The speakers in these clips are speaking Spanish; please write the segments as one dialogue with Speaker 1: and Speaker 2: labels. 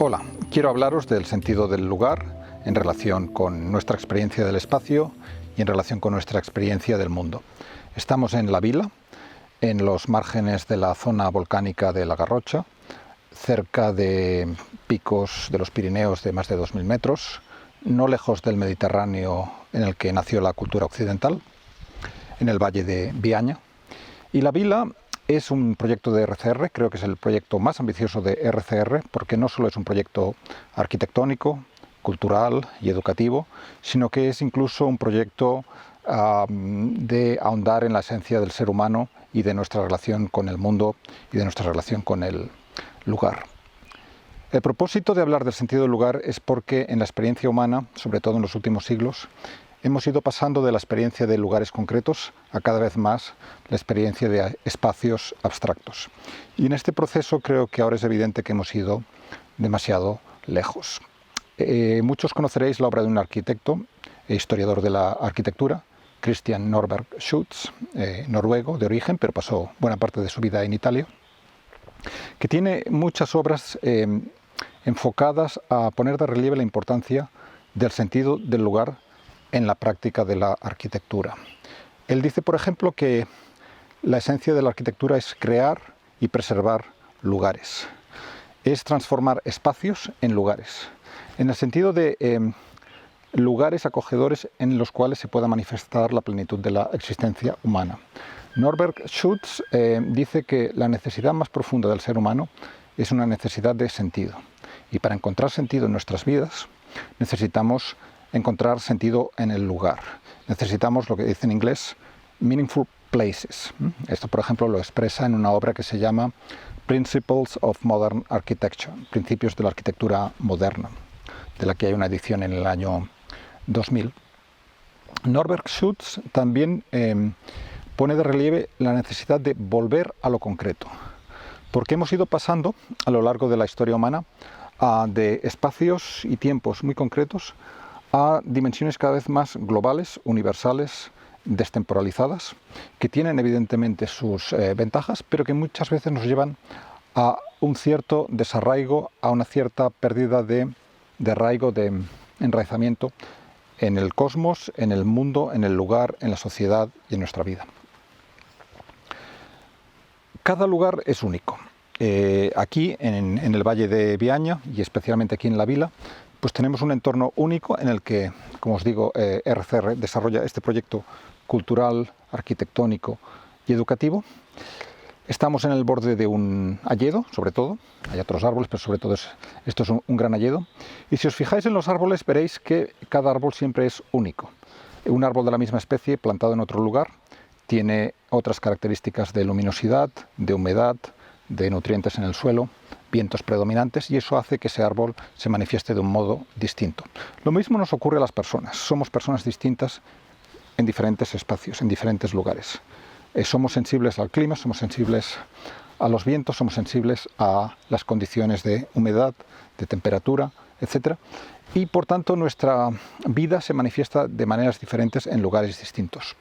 Speaker 1: Hola, quiero hablaros del sentido del lugar en relación con nuestra experiencia del espacio y en relación con nuestra experiencia del mundo. Estamos en La Vila, en los márgenes de la zona volcánica de la Garrocha, cerca de picos de los Pirineos de más de 2000 metros, no lejos del Mediterráneo en el que nació la cultura occidental, en el valle de Bianya. Y La Vila es un proyecto de RCR, creo que es el proyecto más ambicioso de RCR, porque no solo es un proyecto arquitectónico, cultural y educativo, sino que es incluso un proyecto de ahondar en la esencia del ser humano y de nuestra relación con el mundo y de nuestra relación con el lugar. El propósito de hablar del sentido del lugar es porque en la experiencia humana, sobre todo en los últimos siglos, hemos ido pasando de la experiencia de lugares concretos a cada vez más la experiencia de espacios abstractos. Y en este proceso creo que ahora es evidente que hemos ido demasiado lejos. Muchos conoceréis la obra de un arquitecto e historiador de la arquitectura, Christian Norberg Schutz, noruego de origen, pero pasó buena parte de su vida en Italia, que tiene muchas obras enfocadas a poner de relieve la importancia del sentido del lugar en la práctica de la arquitectura. Él dice, por ejemplo, que la esencia de la arquitectura es crear y preservar lugares. Es transformar espacios en lugares, en el sentido de lugares acogedores en los cuales se pueda manifestar la plenitud de la existencia humana. Norberg Schutz dice que la necesidad más profunda del ser humano es una necesidad de sentido. Y para encontrar sentido en nuestras vidas necesitamos encontrar sentido en el lugar. Necesitamos lo que dice en inglés meaningful places. Esto, por ejemplo, lo expresa en una obra que se llama Principles of Modern Architecture, Principios de la Arquitectura Moderna, de la que hay una edición en el año 2000. Norberg Schutz también pone de relieve la necesidad de volver a lo concreto, porque hemos ido pasando a lo largo de la historia humana de espacios y tiempos muy concretos a dimensiones cada vez más globales, universales, destemporalizadas, que tienen evidentemente sus ventajas, pero que muchas veces nos llevan a un cierto desarraigo, a una cierta pérdida de arraigo, de enraizamiento en el cosmos, en el mundo, en el lugar, en la sociedad y en nuestra vida. Cada lugar es único. Aquí, en el Valle de Bianya, y especialmente aquí en La Vila, pues tenemos un entorno único en el que, como os digo, RCR desarrolla este proyecto cultural, arquitectónico y educativo. Estamos en el borde de un hayedo, sobre todo. Hay otros árboles, pero sobre todo esto es un gran hayedo. Y si os fijáis en los árboles, veréis que cada árbol siempre es único. Un árbol de la misma especie, plantado en otro lugar, tiene otras características de luminosidad, de humedad, de nutrientes en el suelo, vientos predominantes, y eso hace que ese árbol se manifieste de un modo distinto. Lo mismo nos ocurre a las personas. Somos personas distintas en diferentes espacios, en diferentes lugares. Somos sensibles al clima, somos sensibles a los vientos, somos sensibles a las condiciones de humedad, de temperatura, etc. Y por tanto nuestra vida se manifiesta de maneras diferentes en lugares distintos.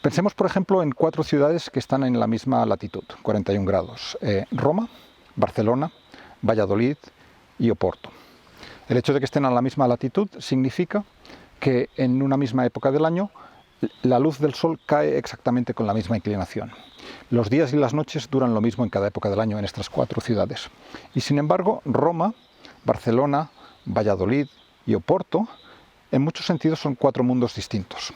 Speaker 1: Pensemos, por ejemplo, en 4 ciudades que están en la misma latitud, 41 grados. Roma, Barcelona, Valladolid y Oporto. El hecho de que estén a la misma latitud significa que en una misma época del año la luz del sol cae exactamente con la misma inclinación. Los días y las noches duran lo mismo en cada época del año en estas 4 ciudades. Y sin embargo, Roma, Barcelona, Valladolid y Oporto, en muchos sentidos son 4 mundos distintos.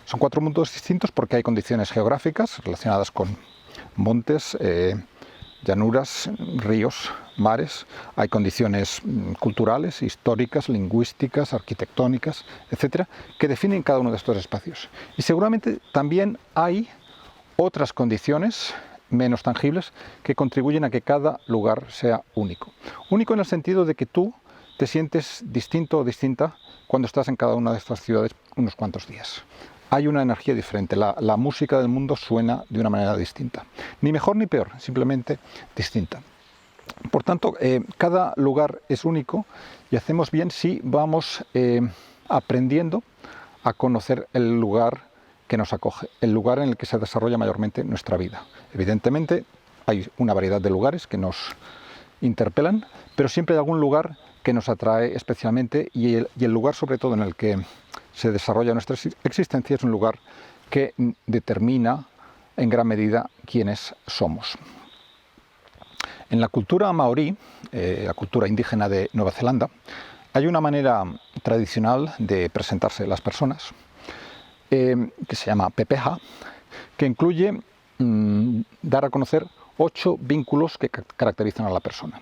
Speaker 1: Son 4 mundos distintos porque hay condiciones geográficas relacionadas con montes, llanuras, ríos, mares. Hay condiciones culturales, históricas, lingüísticas, arquitectónicas, etcétera, que definen cada uno de estos espacios. Y seguramente también hay otras condiciones menos tangibles que contribuyen a que cada lugar sea único. Único en el sentido de que tú te sientes distinto o distinta cuando estás en cada una de estas ciudades unos cuantos días. Hay una energía diferente, la música del mundo suena de una manera distinta. Ni mejor ni peor, simplemente distinta. Por tanto, cada lugar es único y hacemos bien si vamos aprendiendo a conocer el lugar que nos acoge, el lugar en el que se desarrolla mayormente nuestra vida. Evidentemente, hay una variedad de lugares que nos interpelan, pero siempre hay algún lugar que nos atrae especialmente y el lugar sobre todo en el que se desarrolla nuestra existencia es un lugar que determina en gran medida quiénes somos. En la cultura maorí, la cultura indígena de Nueva Zelanda, hay una manera tradicional de presentarse las personas que se llama pepeja, que incluye dar a conocer 8 vínculos que caracterizan a la persona.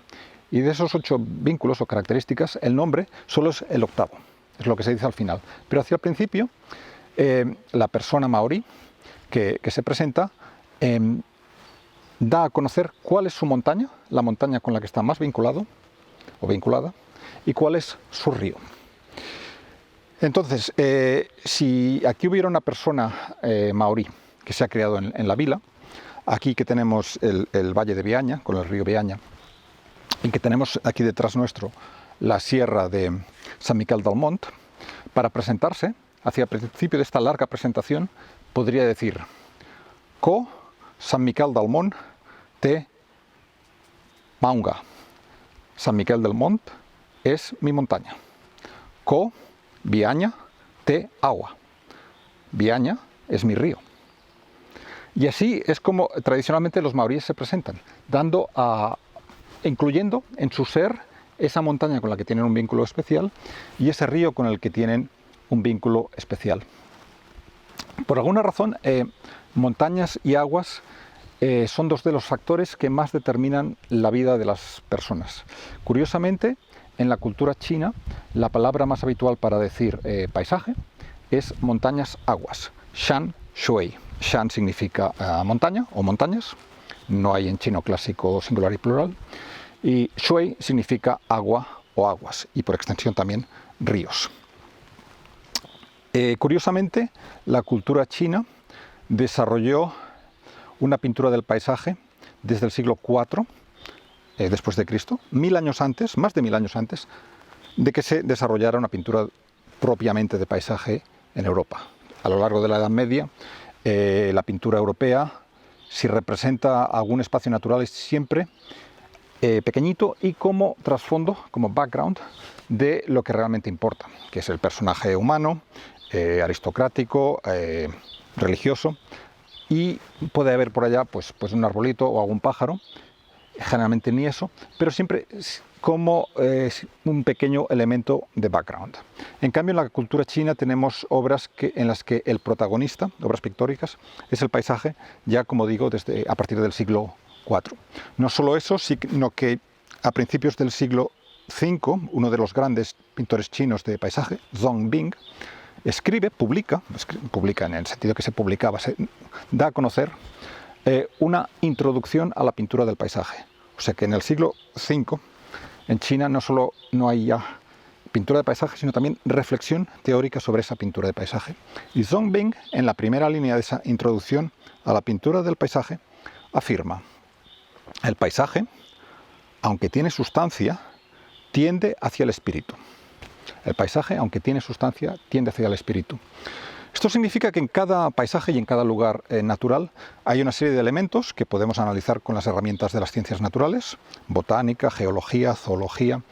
Speaker 1: Y de esos 8 vínculos o características, el nombre solo es el octavo, es lo que se dice al final. Pero hacia el principio, la persona maorí que se presenta da a conocer cuál es su montaña, la montaña con la que está más vinculado o vinculada, y cuál es su río. Entonces, si aquí hubiera una persona maorí que se ha criado en la vila, aquí que tenemos el valle de Viaña, con el río Viaña, y que tenemos aquí detrás nuestro la sierra de Sant Miquel del Mont, para presentarse, hacia el principio de esta larga presentación, podría decir: Co Sant Miquel del Mont té maunga. Sant Miquel del Mont es mi montaña. Co Viaña té agua. Viaña es mi río. Y así es como tradicionalmente los maoríes se presentan, incluyendo en su ser esa montaña con la que tienen un vínculo especial y ese río con el que tienen un vínculo especial. Por alguna razón, montañas y aguas son 2 de los factores que más determinan la vida de las personas. Curiosamente, en la cultura china, la palabra más habitual para decir paisaje es montañas aguas, shan shui. Shan significa montaña o montañas, no hay en chino clásico singular y plural, y shui significa agua o aguas, y por extensión también ríos. Curiosamente, la cultura china desarrolló una pintura del paisaje desde el siglo IV después de Cristo, 1000 años antes, más de 1000 años antes de que se desarrollara una pintura propiamente de paisaje en Europa. A lo largo de la Edad Media, la pintura europea, si representa algún espacio natural, es siempre pequeñito y como trasfondo, como background de lo que realmente importa, que es el personaje humano, aristocrático, religioso, y puede haber por allá pues un arbolito o algún pájaro, generalmente ni eso, pero siempre como un pequeño elemento de background. En cambio, en la cultura china tenemos obras en las que el protagonista, obras pictóricas, es el paisaje, ya como digo, a partir del siglo IV. No solo eso, sino que a principios del siglo V, uno de los grandes pintores chinos de paisaje, Zhong Bing, publica en el sentido que se publicaba, da a conocer una introducción a la pintura del paisaje. O sea que en el siglo V, en China, no solo no hay ya pintura de paisaje, sino también reflexión teórica sobre esa pintura de paisaje. Y Zhong Bing, en la primera línea de esa introducción a la pintura del paisaje, afirma: el paisaje, aunque tiene sustancia, tiende hacia el espíritu. El paisaje, aunque tiene sustancia, tiende hacia el espíritu. Esto significa que en cada paisaje y en cada lugar natural hay una serie de elementos que podemos analizar con las herramientas de las ciencias naturales, botánica, geología, zoología,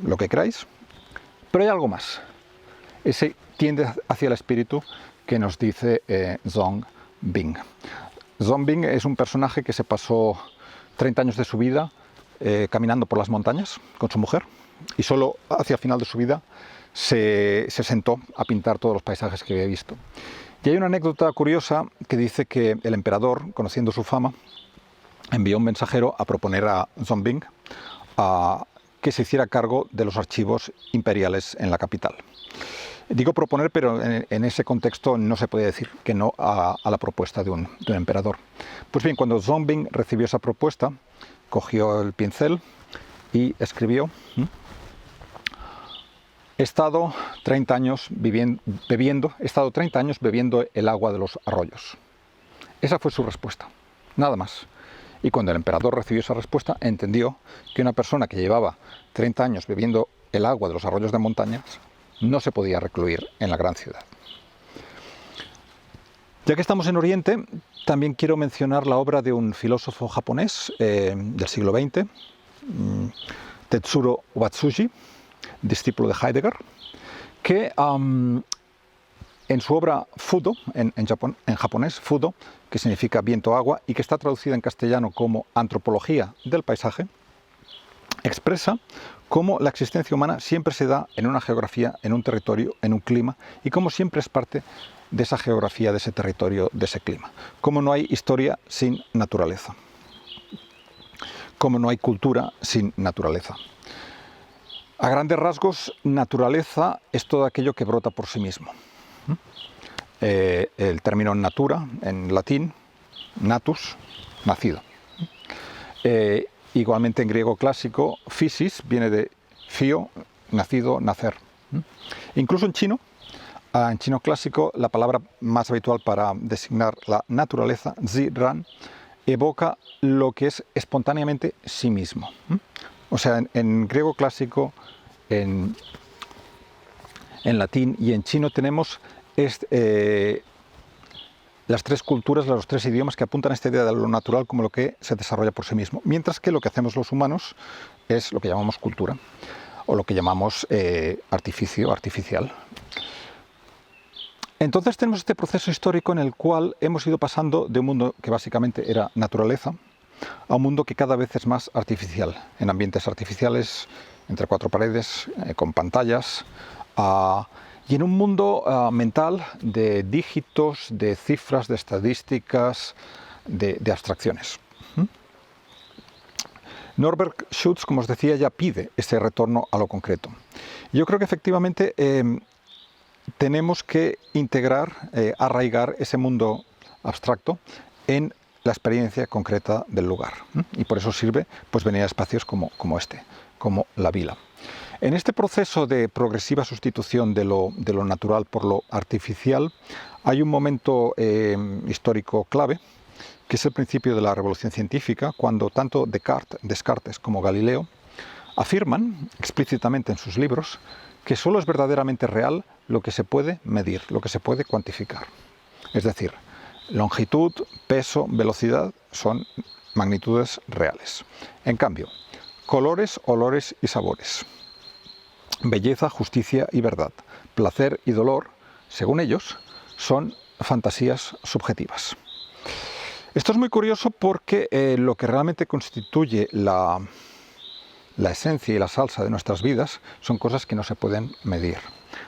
Speaker 1: lo que queráis. Pero hay algo más. Ese tiende hacia el espíritu que nos dice Zhong Bing. Zhong Bing es un personaje que se pasó 30 años de su vida caminando por las montañas con su mujer y solo hacia el final de su vida se sentó a pintar todos los paisajes que había visto. Y hay una anécdota curiosa que dice que el emperador, conociendo su fama, envió un mensajero a proponer a Zhong Bing que se hiciera cargo de los archivos imperiales en la capital. Digo proponer, pero en ese contexto no se puede decir que no a la propuesta de un emperador. Pues bien, cuando Zhong Bing recibió esa propuesta, cogió el pincel y escribió: he estado 30 años bebiendo el agua de los arroyos. Esa fue su respuesta, nada más. Y cuando el emperador recibió esa respuesta, entendió que una persona que llevaba 30 años bebiendo el agua de los arroyos de montañas no se podía recluir en la gran ciudad. Ya que estamos en Oriente, también quiero mencionar la obra de un filósofo japonés del siglo XX, Tetsuro Watsuji, discípulo de Heidegger, que en su obra Fudo, en japonés, Fudo, que significa viento agua y que está traducida en castellano como Antropología del paisaje, expresa cómo la existencia humana siempre se da en una geografía, en un territorio, en un clima, y cómo siempre es parte de esa geografía, de ese territorio, de ese clima. Cómo no hay historia sin naturaleza. Cómo no hay cultura sin naturaleza. A grandes rasgos, naturaleza es todo aquello que brota por sí mismo. El término natura, en latín, natus, nacido. Igualmente en griego clásico, physis viene de phio, nacido, nacer. Incluso en chino clásico, la palabra más habitual para designar la naturaleza, ziran, evoca lo que es espontáneamente sí mismo. O sea, en griego clásico, en latín y en chino tenemos las tres culturas, los tres idiomas que apuntan a esta idea de lo natural como lo que se desarrolla por sí mismo, mientras que lo que hacemos los humanos es lo que llamamos cultura o lo que llamamos artificio, artificial. Entonces tenemos este proceso histórico en el cual hemos ido pasando de un mundo que básicamente era naturaleza a un mundo que cada vez es más artificial, en ambientes artificiales, entre cuatro paredes, con pantallas, y en un mundo mental de dígitos, de cifras, de estadísticas, de abstracciones. Norbert Schutz, como os decía, ya pide ese retorno a lo concreto. Yo creo que efectivamente tenemos que integrar, arraigar ese mundo abstracto en la experiencia concreta del lugar. Y por eso sirve pues, venir a espacios como este, como la vila. En este proceso de progresiva sustitución de lo natural por lo artificial, hay un momento histórico clave, que es el principio de la revolución científica, cuando tanto Descartes como Galileo afirman explícitamente en sus libros que solo es verdaderamente real lo que se puede medir, lo que se puede cuantificar. Es decir, longitud, peso, velocidad son magnitudes reales. En cambio, colores, olores y sabores, belleza, justicia y verdad, placer y dolor, según ellos, son fantasías subjetivas. Esto es muy curioso porque lo que realmente constituye la esencia y la salsa de nuestras vidas son cosas que no se pueden medir.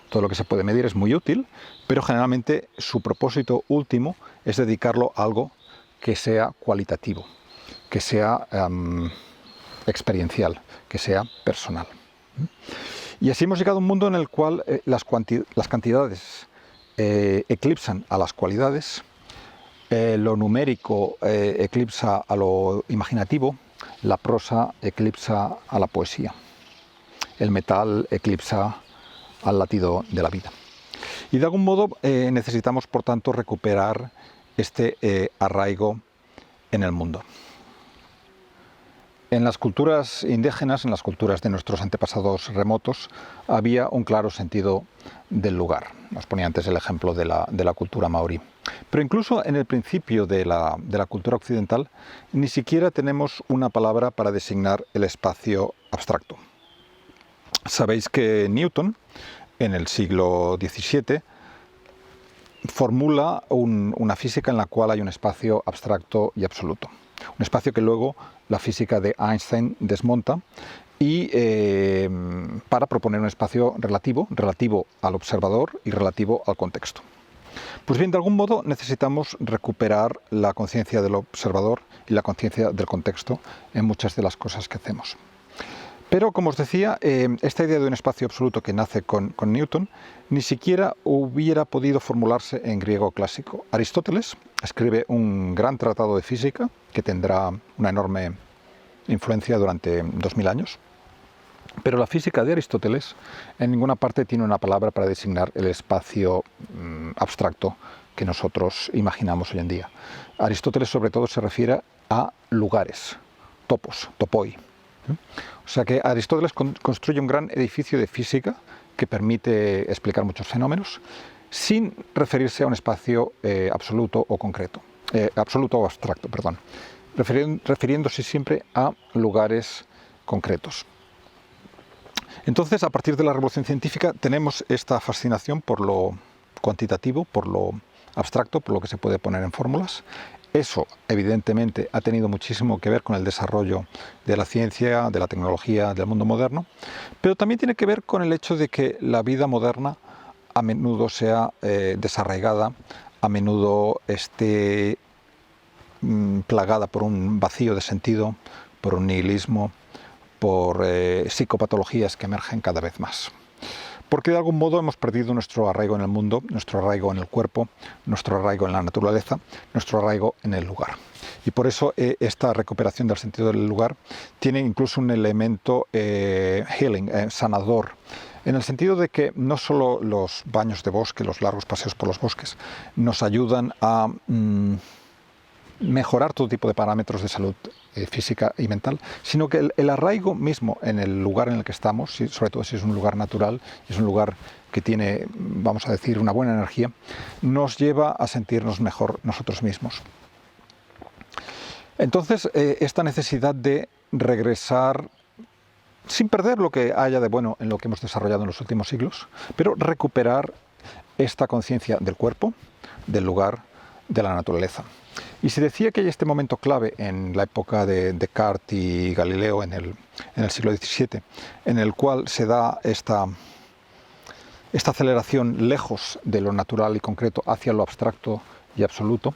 Speaker 1: Todo lo que se puede medir es muy útil, pero generalmente su propósito último es dedicarlo a algo que sea cualitativo, que sea experiencial, que sea personal. Y así hemos llegado a un mundo en el cual las cantidades eclipsan a las cualidades, lo numérico eclipsa a lo imaginativo, la prosa eclipsa a la poesía, el metal eclipsa al latido de la vida. Y de algún modo necesitamos, por tanto, recuperar este arraigo en el mundo. En las culturas indígenas, en las culturas de nuestros antepasados remotos, había un claro sentido del lugar. Os ponía antes el ejemplo de la cultura maorí. Pero incluso en el principio de la cultura occidental, ni siquiera tenemos una palabra para designar el espacio abstracto. Sabéis que Newton, en el siglo XVII, formula una física en la cual hay un espacio abstracto y absoluto. Un espacio que luego la física de Einstein desmonta y para proponer un espacio relativo al observador y relativo al contexto. Pues bien, de algún modo necesitamos recuperar la conciencia del observador y la conciencia del contexto en muchas de las cosas que hacemos. Pero, como os decía, esta idea de un espacio absoluto que nace con Newton ni siquiera hubiera podido formularse en griego clásico. Aristóteles escribe un gran tratado de física que tendrá una enorme influencia durante 2000 años. Pero la física de Aristóteles en ninguna parte tiene una palabra para designar el espacio abstracto que nosotros imaginamos hoy en día. Aristóteles sobre todo se refiere a lugares, topos, topoi. O sea que Aristóteles construye un gran edificio de física que permite explicar muchos fenómenos sin referirse a un espacio absoluto o concreto, absoluto o abstracto, perdón, refiriéndose siempre a lugares concretos. Entonces, a partir de la revolución científica, tenemos esta fascinación por lo cuantitativo, por lo abstracto, por lo que se puede poner en fórmulas. Eso, evidentemente, ha tenido muchísimo que ver con el desarrollo de la ciencia, de la tecnología, del mundo moderno, pero también tiene que ver con el hecho de que la vida moderna a menudo sea desarraigada, a menudo esté plagada por un vacío de sentido, por un nihilismo, por psicopatologías que emergen cada vez más. Porque de algún modo hemos perdido nuestro arraigo en el mundo, nuestro arraigo en el cuerpo, nuestro arraigo en la naturaleza, nuestro arraigo en el lugar. Y por eso esta recuperación del sentido del lugar tiene incluso un elemento healing, sanador, en el sentido de que no solo los baños de bosque, los largos paseos por los bosques, nos ayudan a mejorar todo tipo de parámetros de salud física y mental, sino que el arraigo mismo en el lugar en el que estamos, sobre todo si es un lugar natural, es un lugar que tiene, vamos a decir, una buena energía, nos lleva a sentirnos mejor nosotros mismos. Entonces, esta necesidad de regresar sin perder lo que haya de bueno en lo que hemos desarrollado en los últimos siglos, pero recuperar esta conciencia del cuerpo, del lugar, de la naturaleza. Y se decía que hay este momento clave en la época de Descartes y Galileo, en el siglo XVII, en el cual se da esta aceleración lejos de lo natural y concreto hacia lo abstracto y absoluto.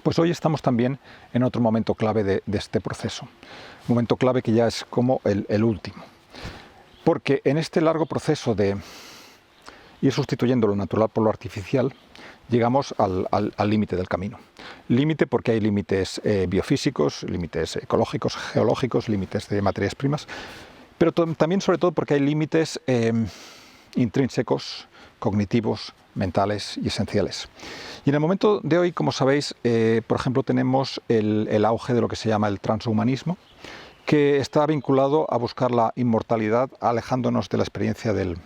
Speaker 1: Pues hoy estamos también en otro momento clave de este proceso. Un momento clave que ya es como el último. Porque en este largo proceso de ir sustituyendo lo natural por lo artificial, llegamos al límite del camino. Límite porque hay límites biofísicos, límites ecológicos, geológicos, límites de materias primas, pero también sobre todo porque hay límites intrínsecos, cognitivos, mentales y esenciales. Y en el momento de hoy, como sabéis, por ejemplo, tenemos el auge de lo que se llama el transhumanismo, que está vinculado a buscar la inmortalidad, alejándonos de la experiencia del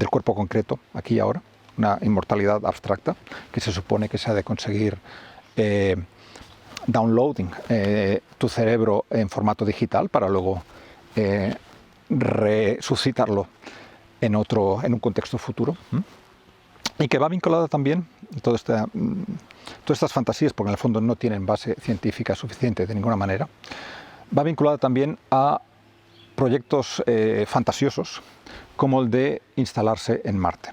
Speaker 1: cuerpo concreto, aquí y ahora, una inmortalidad abstracta, que se supone que se ha de conseguir downloading tu cerebro en formato digital para luego resucitarlo en un contexto futuro. Y que va vinculada también, todas estas fantasías, porque en el fondo no tienen base científica suficiente de ninguna manera, va vinculada también a proyectos fantasiosos, como el de instalarse en Marte.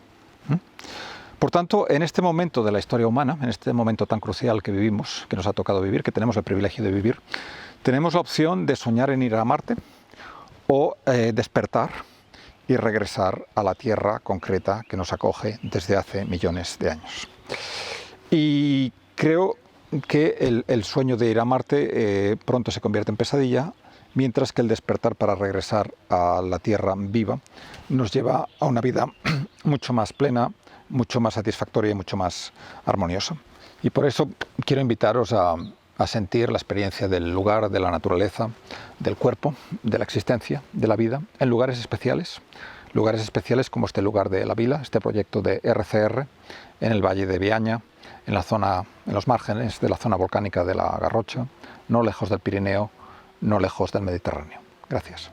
Speaker 1: Por tanto, en este momento de la historia humana, en este momento tan crucial que vivimos, que nos ha tocado vivir, que tenemos el privilegio de vivir, tenemos la opción de soñar en ir a Marte o despertar y regresar a la Tierra concreta que nos acoge desde hace millones de años. Y creo que el sueño de ir a Marte pronto se convierte en pesadilla, mientras que el despertar para regresar a la Tierra viva nos lleva a una vida mucho más plena, mucho más satisfactoria y mucho más armoniosa. Y por eso quiero invitaros a sentir la experiencia del lugar, de la naturaleza, del cuerpo, de la existencia, de la vida, en lugares especiales como este lugar de La Vila, este proyecto de RCR, en el Valle de Viaña, en los márgenes de la zona volcánica de la Garrocha, no lejos del Pirineo, no lejos del Mediterráneo. Gracias.